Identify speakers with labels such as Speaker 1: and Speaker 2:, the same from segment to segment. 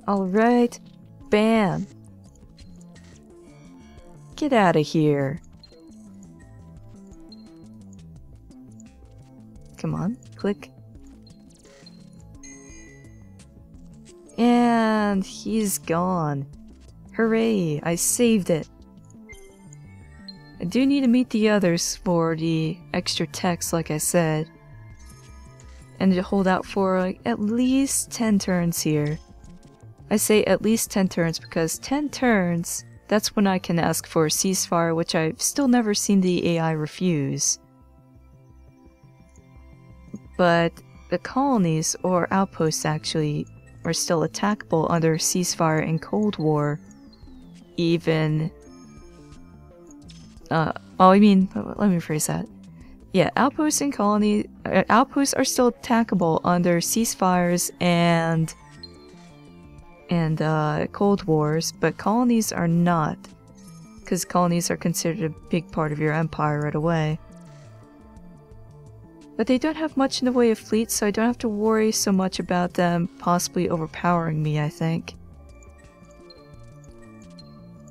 Speaker 1: Alright. Bam. Get out of here. Come on, click. And he's gone. Hooray, I saved it. I do need to meet the others for the extra text, like I said. And to hold out for at least 10 turns here. I say at least 10 turns because 10 turns, that's when I can ask for a ceasefire, which I've still never seen the AI refuse. But the colonies, or outposts actually, are still attackable under ceasefire and Cold War. Even... let me rephrase that. Yeah, outposts and colony... outposts are still attackable under ceasefires and Cold Wars, but colonies are not. Because colonies are considered a big part of your empire right away. But they don't have much in the way of fleets, so I don't have to worry so much about them possibly overpowering me, I think.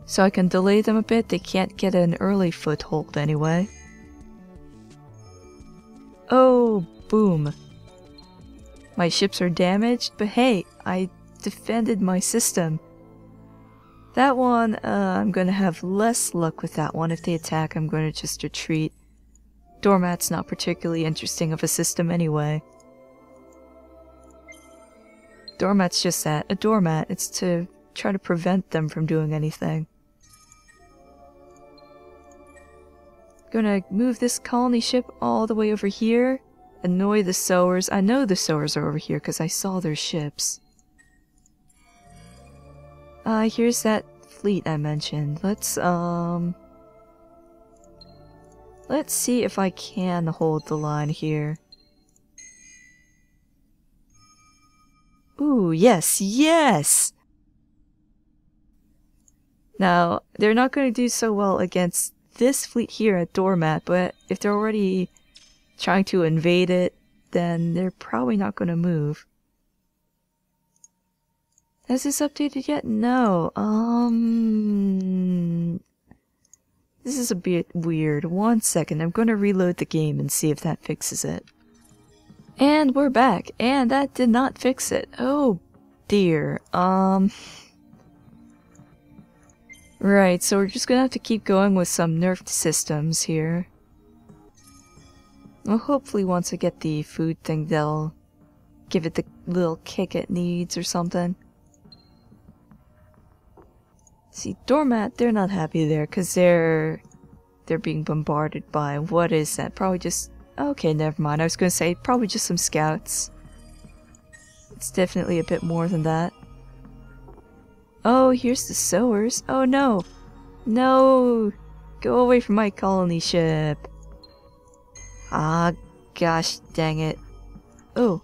Speaker 1: So I can delay them a bit, they can't get an early foothold anyway. Oh, boom. My ships are damaged, but hey, I defended my system. That one, I'm gonna have less luck with that one. If they attack, I'm gonna just retreat. Doormat's not particularly interesting of a system anyway. Doormat's just that, a doormat. It's to try to prevent them from doing anything. Gonna move this colony ship all the way over here. Annoy the sowers. I know the sowers are over here because I saw their ships. Here's that fleet I mentioned. Let's see if I can hold the line here. Ooh, yes, yes! Now, they're not going to do so well against this fleet here at Doormat, but if they're already trying to invade it, then they're probably not going to move. Has this updated yet? No. This is a bit weird. 1 second, I'm going to reload the game and see if that fixes it. And we're back, and that did not fix it. Oh dear. Right, so we're just gonna have to keep going with some nerfed systems here. Well, hopefully once I get the food thing, they'll give it the little kick it needs or something. See, Doormat, they're not happy there, because they're being bombarded by, what is that? Probably just, okay, never mind. I was gonna say, probably just some scouts. It's definitely a bit more than that. Oh, here's the sowers. Oh no! No! Go away from my colony ship! Ah, gosh dang it. Oh,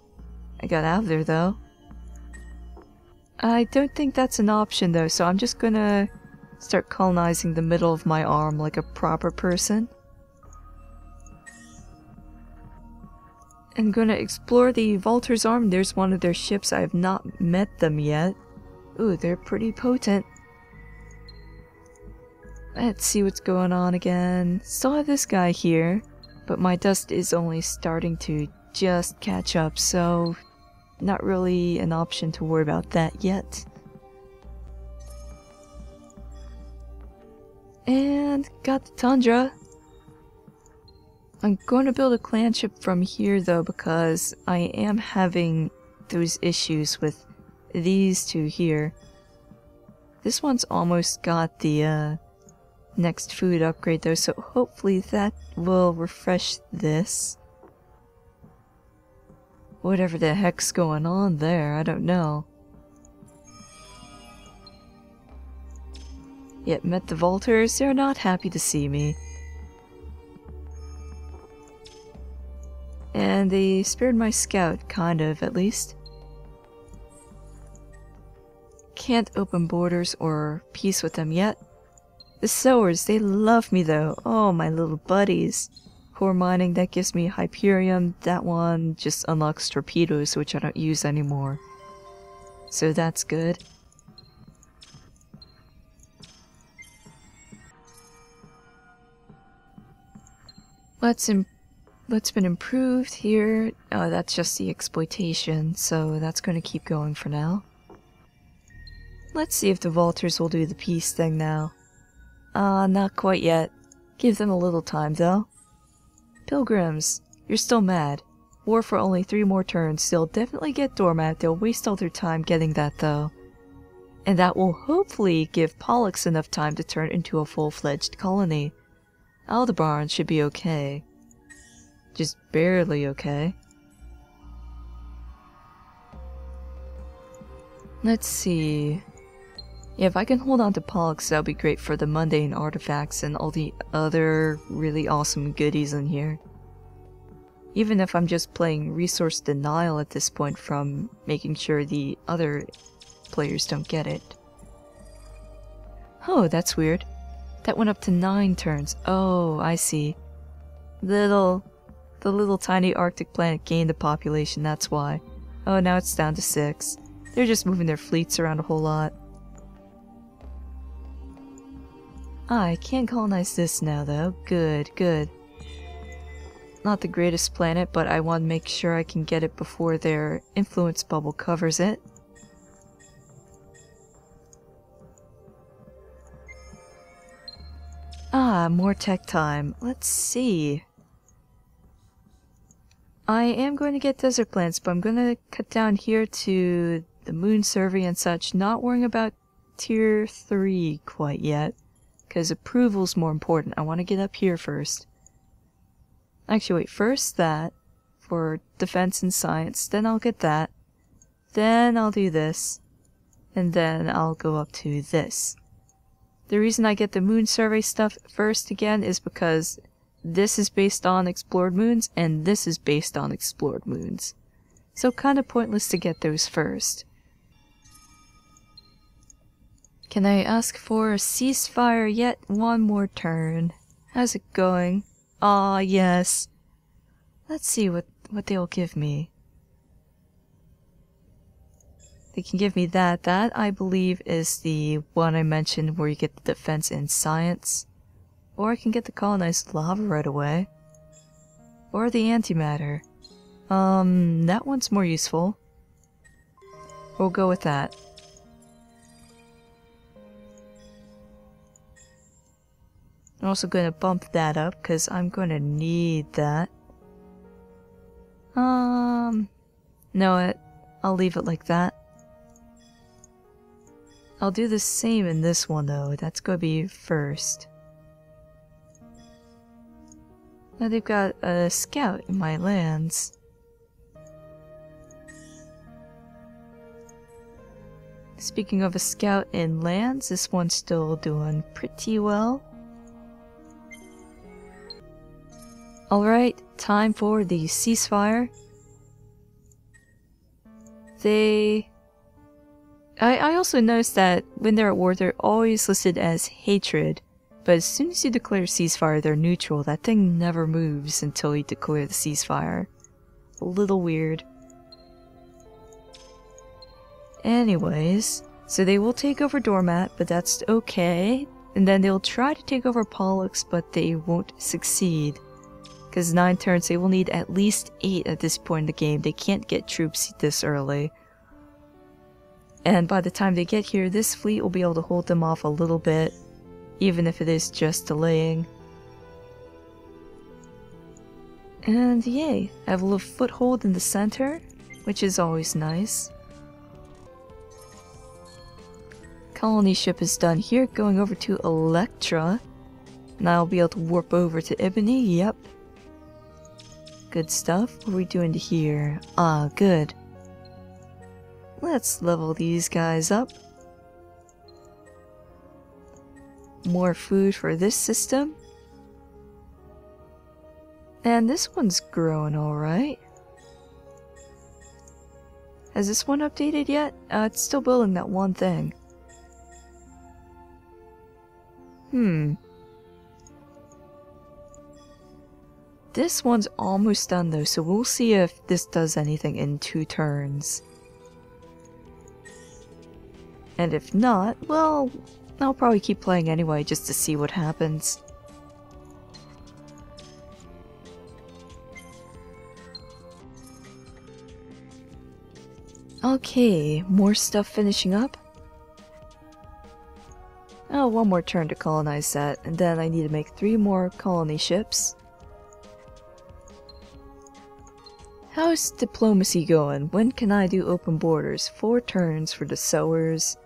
Speaker 1: I got out of there though. I don't think that's an option though, so I'm just gonna start colonizing the middle of my arm like a proper person. I'm gonna explore the Vulture's arm. There's one of their ships. I have not met them yet. Ooh, they're pretty potent. Let's see what's going on again. Still have this guy here, but my dust is only starting to just catch up, so not really an option to worry about that yet. And got the Tundra. I'm going to build a clan ship from here though, because I am having those issues with these two here. This one's almost got the next food upgrade though, so hopefully that will refresh this. Whatever the heck's going on there, I don't know. Yet met the Vultures, they're not happy to see me. And they spared my scout, kind of, at least. Can't open borders or peace with them yet. The sowers, they love me though. Oh, my little buddies. Core mining, that gives me Hyperium. That one just unlocks torpedoes, which I don't use anymore. So that's good. What's been improved here? Oh, that's just the exploitation, so that's going to keep going for now. Let's see if the Vaulters will do the peace thing now. Not quite yet. Give them a little time, though. Pilgrims, you're still mad. War for only 3 more turns. They'll definitely get Doormat. They'll waste all their time getting that, though. And that will hopefully give Pollux enough time to turn into a full-fledged colony. Aldebaran should be okay. Just barely okay. Let's see. Yeah, if I can hold on to Pollux, that'll be great for the mundane artifacts and all the other really awesome goodies in here. Even if I'm just playing resource denial at this point from making sure the other players don't get it. Oh, that's weird. That went up to 9 turns. Oh, I see. The little tiny Arctic planet gained a population, that's why. Oh, now it's down to 6. They're just moving their fleets around a whole lot. I can't colonize this now, though. Good, good. Not the greatest planet, but I want to make sure I can get it before their influence bubble covers it. More tech time. Let's see. I am going to get desert plants, but I'm going to cut down here to the moon survey and such, not worrying about tier 3 quite yet, because approval's more important. I want to get up here first. Actually, wait, first that, for defense and science, then I'll get that, then I'll do this, and then I'll go up to this. The reason I get the moon survey stuff first again is because this is based on explored moons, and this is based on explored moons. So kinda pointless to get those first. Can I ask for a ceasefire yet? One more turn. How's it going? Aw, yes. Let's see what they'll give me. They can give me that. That, I believe, is the one I mentioned where you get the defense and science. Or I can get the colonized lava right away. Or the antimatter. That one's more useful. We'll go with that. I'm also going to bump that up, because I'm going to need that. No, I'll leave it like that. I'll do the same in this one, though. That's going to be first. Now they've got a scout in my lands. Speaking of a scout in lands, this one's still doing pretty well. Alright, time for the ceasefire. I also noticed that when they're at war, they're always listed as hatred, but as soon as you declare ceasefire, they're neutral. That thing never moves until you declare the ceasefire. A little weird. Anyways, so they will take over Doormat, but that's okay. And then they'll try to take over Pollux, but they won't succeed. Because 9 turns, they will need at least 8 at this point in the game. They can't get troops this early. And by the time they get here, this fleet will be able to hold them off a little bit, even if it is just delaying. And yay, I have a little foothold in the center, which is always nice. Colony ship is done here, going over to Electra. Now I'll be able to warp over to Ebony, yep. Good stuff. What are we doing to here? Ah, good. Let's level these guys up. More food for this system. And this one's growing alright. Has this one updated yet? It's still building that one thing. This one's almost done though, so we'll see if this does anything in 2 turns. And if not, well, I'll probably keep playing anyway just to see what happens. Okay, more stuff finishing up. Oh, one more turn to colonize that, and then I need to make 3 more colony ships. How's diplomacy going? When can I do open borders? 4 turns for the sowers,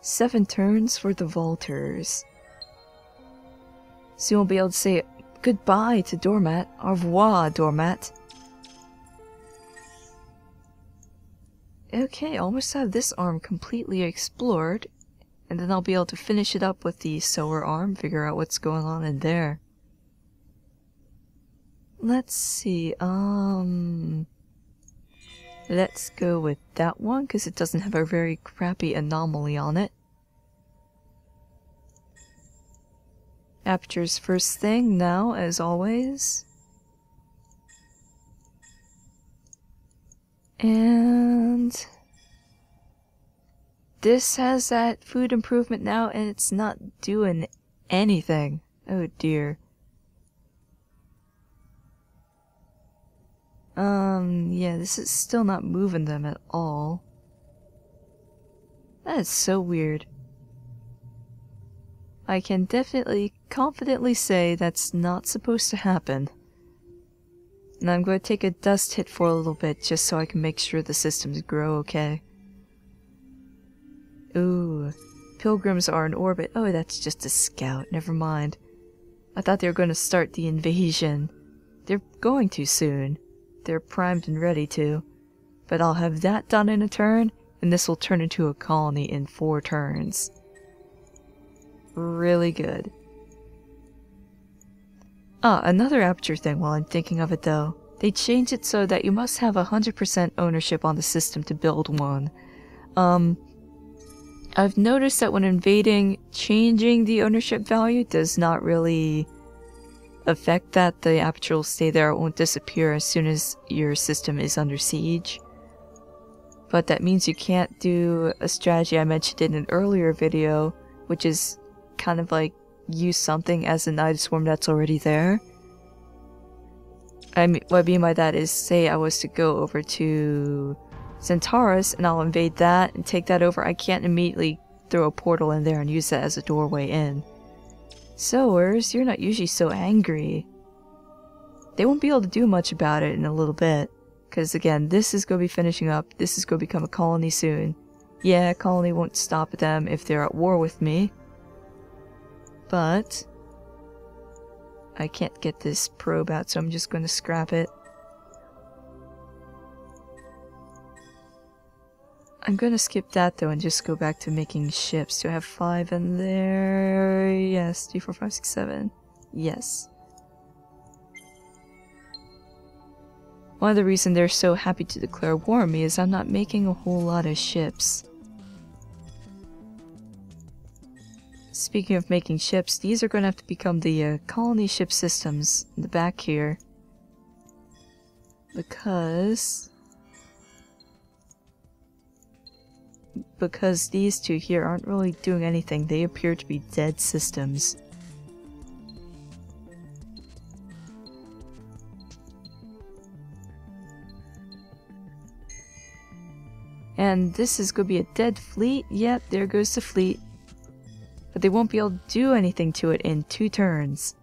Speaker 1: 7 turns for the vaulters. So you won't be able to say goodbye to Doormat. Au revoir, Doormat. Okay, almost have this arm completely explored. And then I'll be able to finish it up with the sower arm, figure out what's going on in there. Let's see, let's go with that one, because it doesn't have a very crappy anomaly on it. Aperture's first thing now, as always. And this has that food improvement now, and it's not doing anything. Oh dear. Yeah, this is still not moving them at all. That is so weird. I can definitely, confidently say that's not supposed to happen. And I'm going to take a dust hit for a little bit, just so I can make sure the systems grow okay. Ooh, pilgrims are in orbit. Oh, that's just a scout. Never mind. I thought they were going to start the invasion. They're going to soon. They're primed and ready to. But I'll have that done in a turn, and this will turn into a colony in 4 turns. Really good. Ah, another aperture thing while I'm thinking of it though. They changed it so that you must have 100% ownership on the system to build one. I've noticed that when invading, changing the ownership value does not really affect that. The aperture will stay there, it won't disappear as soon as your system is under siege. But that means you can't do a strategy I mentioned in an earlier video, which is kind of like use something as an item swarm that's already there. What I mean by that is, say I was to go over to Centaurus and I'll invade that and take that over, I can't immediately throw a portal in there and use that as a doorway in. Sowers, you're not usually so angry. They won't be able to do much about it in a little bit. Because again, this is going to be finishing up, this is going to become a colony soon. Yeah, a colony won't stop them if they're at war with me. But I can't get this probe out, so I'm just going to scrap it. I'm going to skip that though and just go back to making ships. Do I have 5 in there? Yes, 3, 4, 5, 6, 7. Yes. One of the reasons they're so happy to declare war on me is I'm not making a whole lot of ships. Speaking of making ships, these are going to have to become the colony ship systems in the back here. Because these two here aren't really doing anything. They appear to be dead systems. And this is going to be a dead fleet. Yep, there goes the fleet. But they won't be able to do anything to it in 2 turns.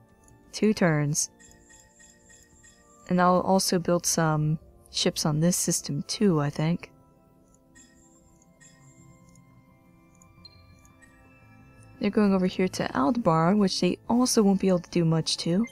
Speaker 1: 2 turns. And I'll also build some ships on this system too, I think. They're going over here to Aldebaran, which they also won't be able to do much to.